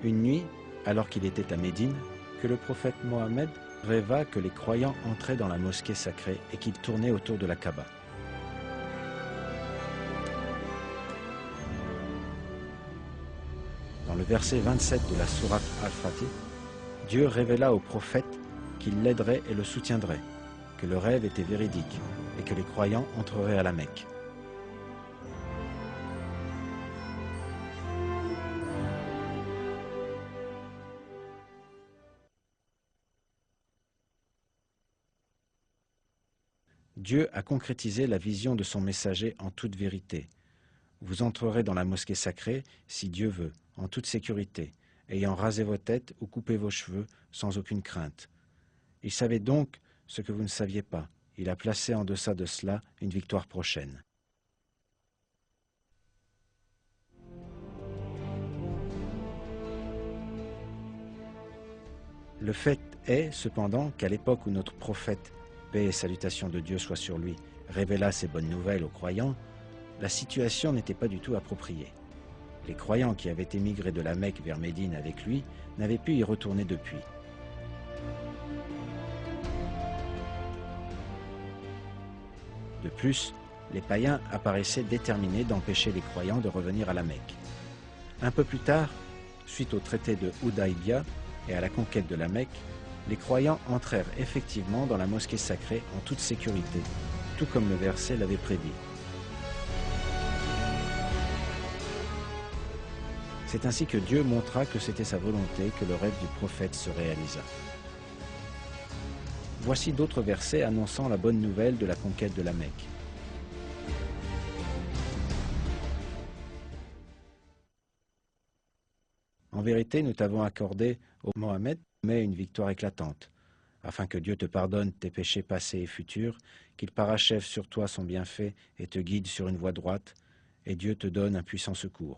Une nuit, alors qu'il était à Médine, que le prophète Mohammed rêva que les croyants entraient dans la mosquée sacrée et qu'ils tournaient autour de la Kaaba. Dans le verset 27 de la sourate Al-Fatih, Dieu révéla au prophète qu'il l'aiderait et le soutiendrait, que le rêve était véridique et que les croyants entreraient à la Mecque. Dieu a concrétisé la vision de son messager en toute vérité. Vous entrerez dans la mosquée sacrée, si Dieu veut, en toute sécurité, ayant rasé vos têtes ou coupé vos cheveux, sans aucune crainte. Il savait donc ce que vous ne saviez pas. Il a placé en deçà de cela une victoire prochaine. Le fait est, cependant, qu'à l'époque où notre prophète, paix et salutations de Dieu soient sur lui, révéla ces bonnes nouvelles aux croyants, la situation n'était pas du tout appropriée. Les croyants qui avaient émigré de la Mecque vers Médine avec lui n'avaient pu y retourner depuis. De plus, les païens apparaissaient déterminés d'empêcher les croyants de revenir à la Mecque. Un peu plus tard, suite au traité de Houdaïbia et à la conquête de la Mecque, les croyants entrèrent effectivement dans la mosquée sacrée en toute sécurité, tout comme le verset l'avait prédit. C'est ainsi que Dieu montra que c'était sa volonté que le rêve du prophète se réalisa. Voici d'autres versets annonçant la bonne nouvelle de la conquête de la Mecque. En vérité, nous t'avons accordé au Mohammed une victoire éclatante, afin que Dieu te pardonne tes péchés passés et futurs, qu'il parachève sur toi son bienfait et te guide sur une voie droite, et Dieu te donne un puissant secours.